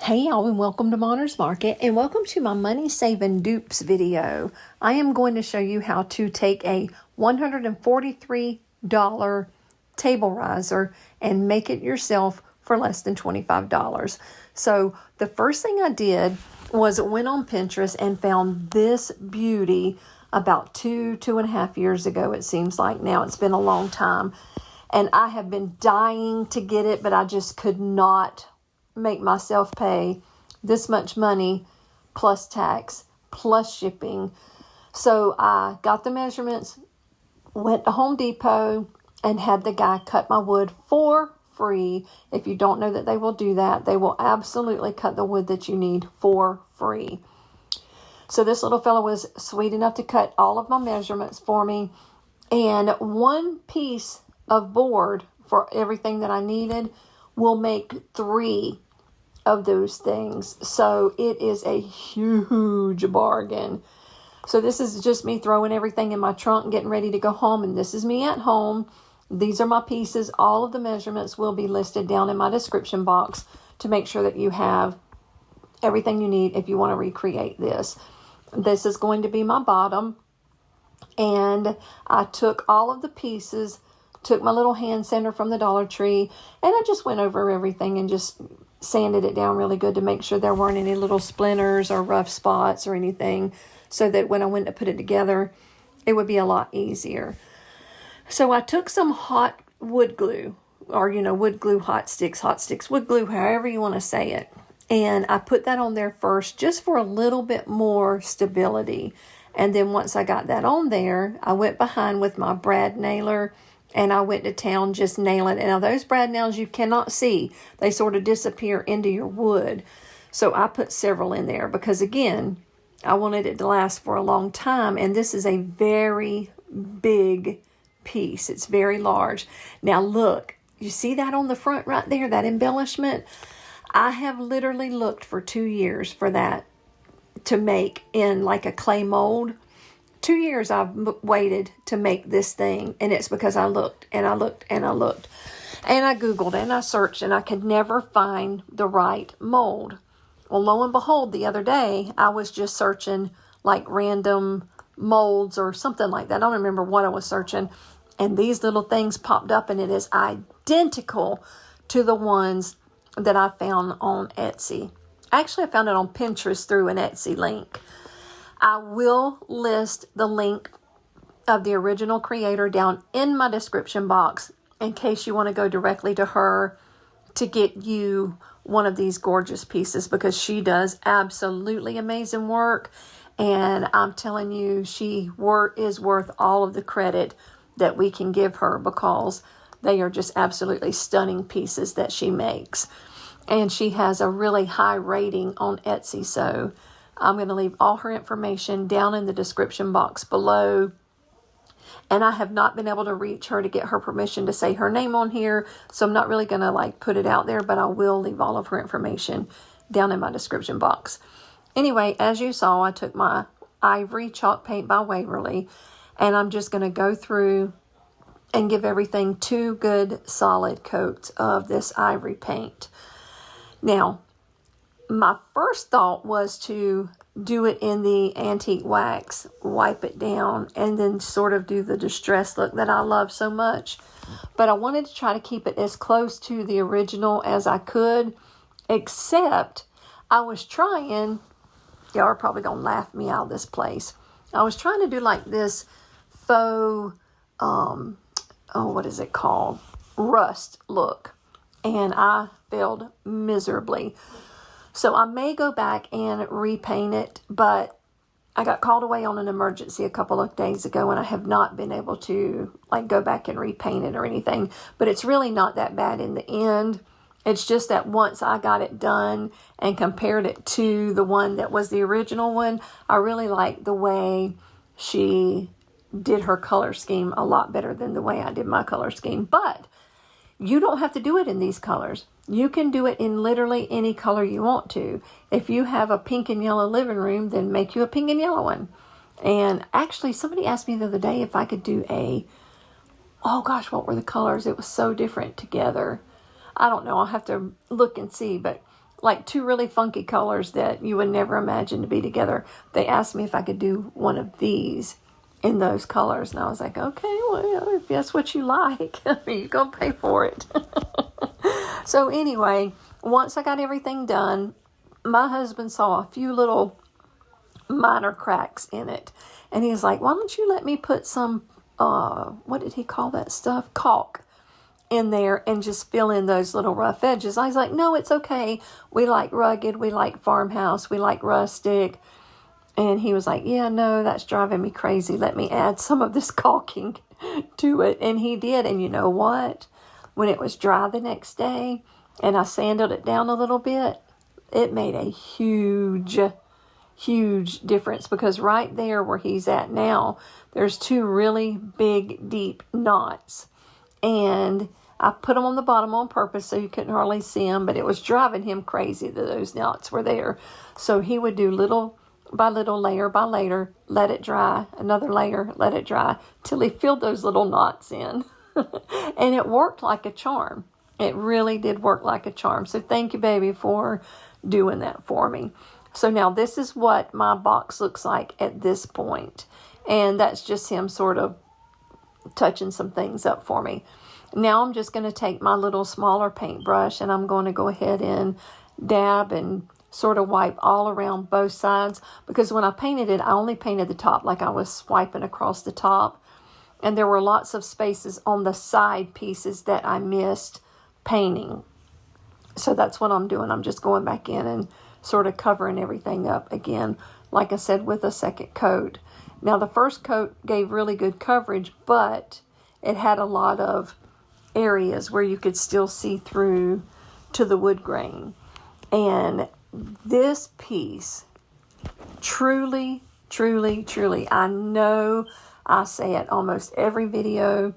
Hey y'all, and welcome to Monner's Market, and welcome to my money saving dupes video. I am going to show you how to take a $143 table riser and make it yourself for less than $25. So the first thing I did was went on Pinterest and found this beauty about two and a half years ago. It seems like now. It's been a long time, and I have been dying to get it, but I just could not make myself pay this much money plus tax plus shipping. So I got the measurements, went to Home Depot, and had the guy cut my wood for free. If you don't know that they will do that, they will absolutely cut the wood that you need for free. So this little fellow was sweet enough to cut all of my measurements for me, and one piece of board for everything that I needed will make 3 of those things. So it is a huge bargain. So this is just me throwing everything in my trunk and getting ready to go home. And this is me at home. These are my pieces. All of the measurements will be listed down in my description box to make sure that you have everything you need if you want to recreate this. This is going to be my bottom. And I took all of the pieces, took my little hand sander from the Dollar Tree, and I just went over everything and just sanded it down really good to make sure there weren't any little splinters or rough spots or anything, so that when I went to put it together, it would be a lot easier. So I took some hot wood glue, or wood glue, hot sticks, wood glue, however you want to say it. And I put that on there first just for a little bit more stability. And then once I got that on there, I went behind with my brad nailer, and I went to town just nailing it. And now those brad nails you cannot see. They sort of disappear into your wood. So I put several in there because, again, I wanted it to last for a long time. And this is a very big piece. It's very large. Now look, you see that on the front right there, that embellishment? I have literally looked for 2 years for that to make in like a clay mold. 2 years I've waited to make this thing, and it's because I looked and I looked and I looked. And I Googled and I searched, and I could never find the right mold. Well, lo and behold, the other day, I was just searching like random molds or something like that. I don't remember what I was searching. And these little things popped up, and it is identical to the ones that I found on Etsy. Actually, I found it on Pinterest through an Etsy link. I will list the link of the original creator down in my description box in case you want to go directly to her to get you one of these gorgeous pieces, because she does absolutely amazing work. And I'm telling you, she is worth all of the credit that we can give her, because they are just absolutely stunning pieces that she makes. And she has a really high rating on Etsy, so I'm going to leave all her information down in the description box below. And I have not been able to reach her to get her permission to say her name on here, so I'm not really going to put it out there, but I will leave all of her information down in my description box. Anyway, as you saw, I took my ivory chalk paint by Waverly, and I'm just going to go through and give everything 2 good solid coats of this ivory paint. Now, my first thought was to do it in the antique wax, wipe it down, and then sort of do the distress look that I love so much. But I wanted to try to keep it as close to the original as I could, except I was trying, y'all are probably going to laugh me out of this place. I was trying to do like this faux, what is it called? Rust look. And I failed miserably. So I may go back and repaint it, but I got called away on an emergency a couple of days ago, and I have not been able to go back and repaint it or anything. But it's really not that bad in the end. It's just that once I got it done and compared it to the one that was the original one, I really like the way she did her color scheme a lot better than the way I did my color scheme. But you don't have to do it in these colors. You can do it in literally any color you want to. If you have a pink and yellow living room, then make you a pink and yellow one. And actually, somebody asked me the other day if I could do oh gosh, what were the colors? It was so different together. I don't know. I'll have to look and see. But like two really funky colors that you would never imagine to be together. They asked me if I could do one of these in those colors. And I was like, okay, well, if that's what you like, you're going to pay for it. So anyway, once I got everything done, my husband saw a few little minor cracks in it. And he's like, why don't you let me put some, what did he call that stuff? Caulk in there and just fill in those little rough edges. I was like, no, it's okay. We like rugged. We like farmhouse. We like rustic. And he was like, yeah, no, that's driving me crazy. Let me add some of this caulking to it. And he did. And you know what? When it was dry the next day and I sanded it down a little bit, it made a huge difference, because right there where he's at now, there's two really big, deep knots. And I put them on the bottom on purpose so you couldn't hardly see them, but it was driving him crazy that those knots were there. So he would do little by little, layer by layer, let it dry, another layer, let it dry, till he filled those little knots in. And it worked like a charm. It really did work like a charm. So thank you, baby, for doing that for me. So now this is what my box looks like at this point. And that's just him sort of touching some things up for me. Now I'm just going to take my little smaller paintbrush and I'm going to go ahead and dab and sort of wipe all around both sides. Because when I painted it, I only painted the top, like I was swiping across the top. And there were lots of spaces on the side pieces that I missed painting. So that's what I'm doing. I'm just going back in and sort of covering everything up again, like I said, with a second coat. Now the first coat gave really good coverage, but it had a lot of areas where you could still see through to the wood grain. And this piece, truly, I know I say it almost every video,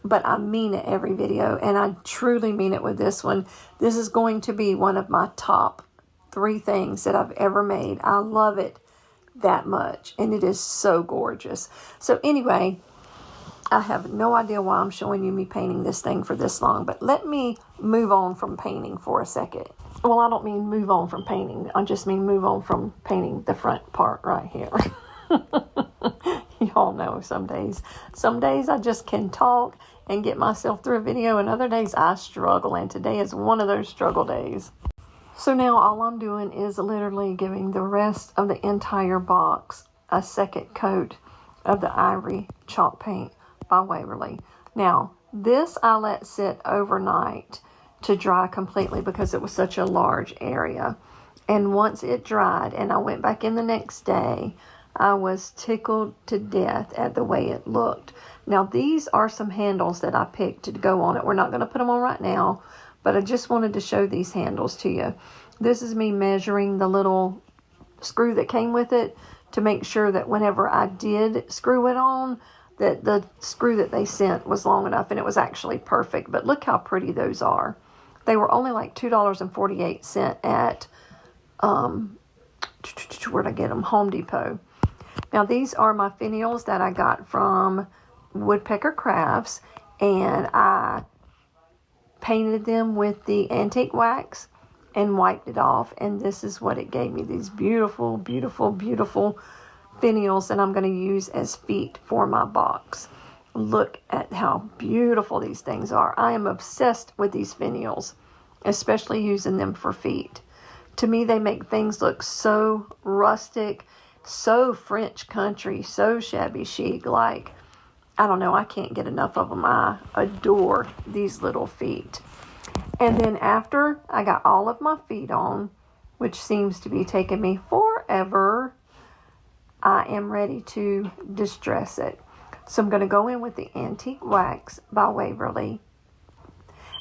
but I mean it every video, and I truly mean it with this one. This is going to be one of my top 3 things that I've ever made. I love it that much, and it is so gorgeous. So anyway, I have no idea why I'm showing you me painting this thing for this long, but let me move on from painting for a second. Well, I don't mean move on from painting. I just mean move on from painting the front part right here. Y'all know some days I just can talk and get myself through a video, and other days I struggle, and today is one of those struggle days. So now all I'm doing is literally giving the rest of the entire box a second coat of the Ivory chalk paint by Waverly. Now, this I let sit overnight to dry completely because it was such a large area. And once it dried and I went back in the next day, I was tickled to death at the way it looked. Now, these are some handles that I picked to go on it. We're not going to put them on right now, but I just wanted to show these handles to you. This is me measuring the little screw that came with it to make sure that whenever I did screw it on, that the screw that they sent was long enough, and it was actually perfect. But look how pretty those are. They were only like $2.48 at, where'd I get them? Home Depot. Now, these are my finials that I got from Woodpecker Crafts, and I painted them with the antique wax and wiped it off, and this is what it gave me. These beautiful, beautiful, beautiful finials that I'm going to use as feet for my box. Look at how beautiful these things are. I am obsessed with these finials, especially using them for feet. To me, they make things look so rustic, so French country, so shabby chic. Like, I don't know, I can't get enough of them. I adore these little feet. And then after I got all of my feet on, which seems to be taking me forever, I am ready to distress it. So I'm going to go in with the Antique Wax by Waverly.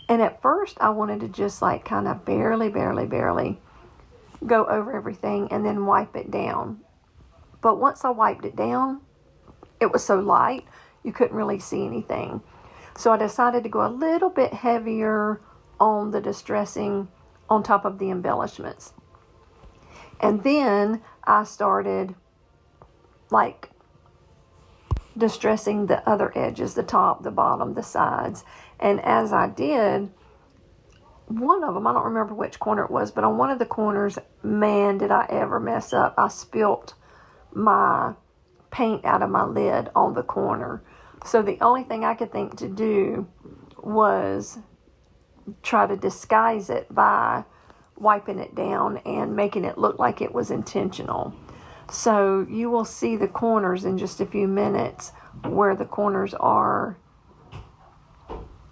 And at first I wanted to just like kind of barely go over everything and then wipe it down. But once I wiped it down, it was so light, you couldn't really see anything. So I decided to go a little bit heavier on the distressing on top of the embellishments. And then I started like distressing the other edges, the top, the bottom, the sides. And as I did, one of them, I don't remember which corner it was, but on one of the corners, man, did I ever mess up. I spilt my paint out of my lid on the corner. So the only thing I could think to do was try to disguise it by wiping it down and making it look like it was intentional. So you will see the corners in just a few minutes where the corners are,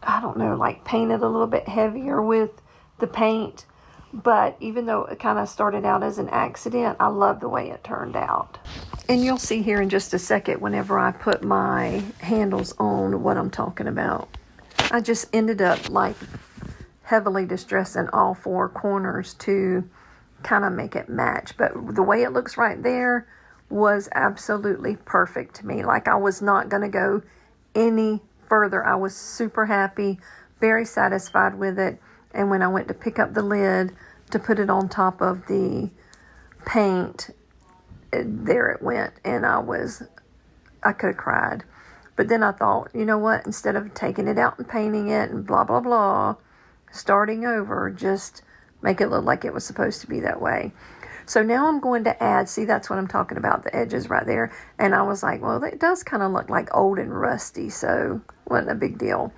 I don't know, like painted a little bit heavier with the paint. But even though it kind of started out as an accident, I love the way it turned out. And you'll see here in just a second whenever I put my handles on what I'm talking about. I just ended up like heavily distressing all four corners to kind of make it match. But the way it looks right there was absolutely perfect to me. Like, I was not going to go any further. I was super happy, very satisfied with it. And when I went to pick up the lid to put it on top of the paint, there it went. And I could have cried. But then I thought, you know what? Instead of taking it out and painting it and blah, blah, blah, starting over, just make it look like it was supposed to be that way. So now I'm going to add, see, that's what I'm talking about, the edges right there. And I was like, well, it does kind of look like old and rusty, so wasn't a big deal.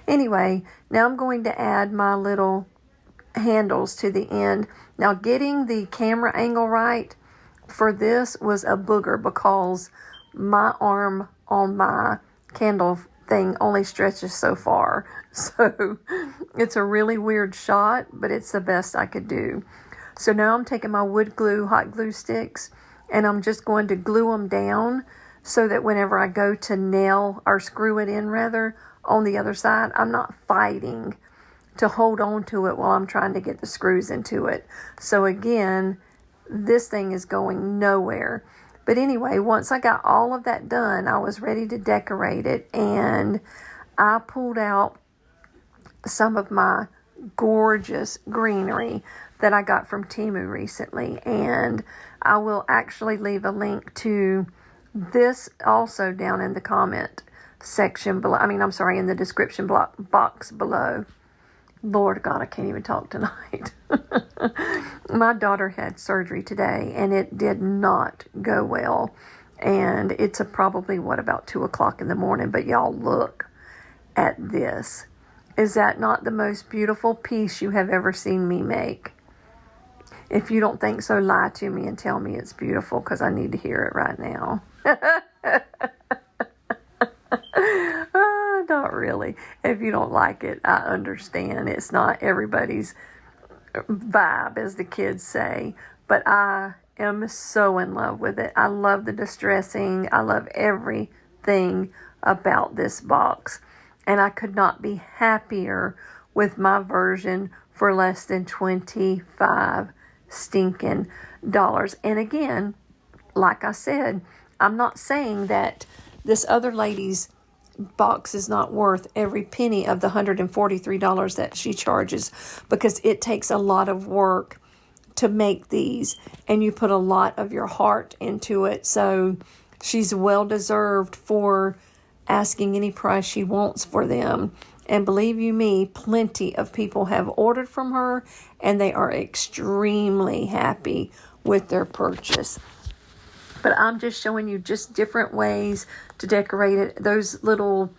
Anyway, now I'm going to add my little handles to the end. Now, getting the camera angle right for this was a booger because my arm on my candle thing only stretches so far. So it's a really weird shot, but it's the best I could do. So now I'm taking my wood glue, hot glue sticks, and I'm just going to glue them down so that whenever I go to nail or screw it in rather on the other side, I'm not fighting to hold on to it while I'm trying to get the screws into it. So again, this thing is going nowhere. But anyway, once I got all of that done, I was ready to decorate it, and I pulled out some of my gorgeous greenery that I got from Temu recently, and I will actually leave a link to this also down in the comment section below. In the description box below. Lord God, I can't even talk tonight. My daughter had surgery today, and it did not go well. And it's probably, about 2 o'clock in the morning. But y'all, look at this. Is that not the most beautiful piece you have ever seen me make? If you don't think so, lie to me and tell me it's beautiful, because I need to hear it right now. Not really. If you don't like it, I understand. It's not everybody's vibe, as the kids say. But I am so in love with it. I love the distressing. I love everything about this box. And I could not be happier with my version for less than $25 stinking dollars. And again, like I said, I'm not saying that this other lady's box is not worth every penny of the $143 that she charges, because it takes a lot of work to make these, and you put a lot of your heart into it. So she's well deserved for asking any price she wants for them. And believe you me, plenty of people have ordered from her, and they are extremely happy with their purchase. But I'm just showing you just different ways to decorate it. Those little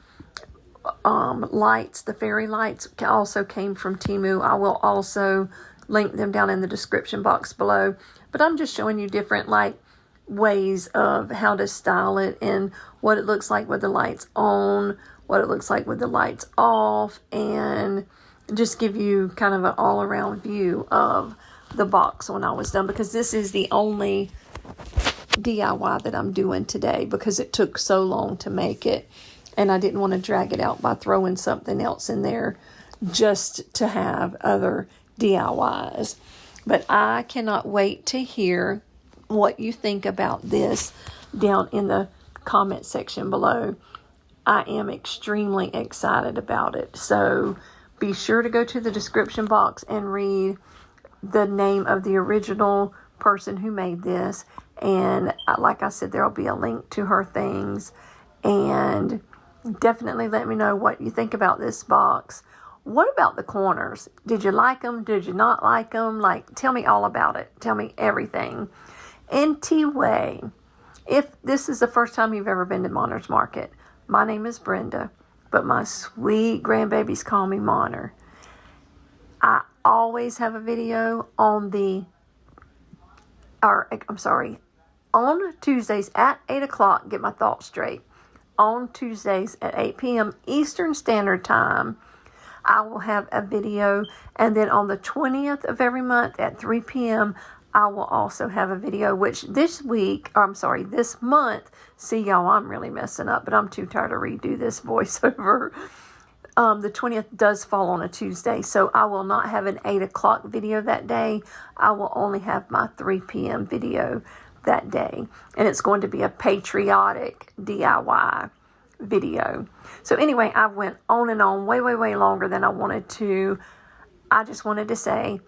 lights, the fairy lights, also came from Temu. I will also link them down in the description box below. But I'm just showing you different ways of how to style it, and what it looks like with the lights on, what it looks like with the lights off, and just give you kind of an all-around view of the box when I was done, because this is the only DIY that I'm doing today, because it took so long to make it, and I didn't want to drag it out by throwing something else in there just to have other DIYs. But I cannot wait to hear what you think about this down in the comment section below. I am extremely excited about it. So be sure to go to the description box and read the name of the original person who made this. And like I said, there will be a link to her things. And definitely let me know what you think about this box. what about the corners? Did you like them? Did you not like them? Like, tell me all about it. Tell me everything. And T-Way, if this is the first time you've ever been to Monner's Market, my name is Brenda, but my sweet grandbabies call me Monner. I always have a video on on Tuesdays at 8 o'clock, get my thoughts straight. On Tuesdays at 8 p.m. Eastern Standard Time, I will have a video. And then on the 20th of every month at 3 p.m., I will also have a video, which this month, see y'all, I'm really messing up, but I'm too tired to redo this voiceover. The 20th does fall on a Tuesday, so I will not have an 8 o'clock video that day. I will only have my 3 p.m. video that day, and it's going to be a patriotic DIY video. So anyway, I went on and on way longer than I wanted to. I just wanted to say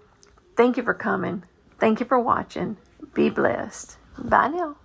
thank you for coming. Thank you for watching. Be blessed. Bye now.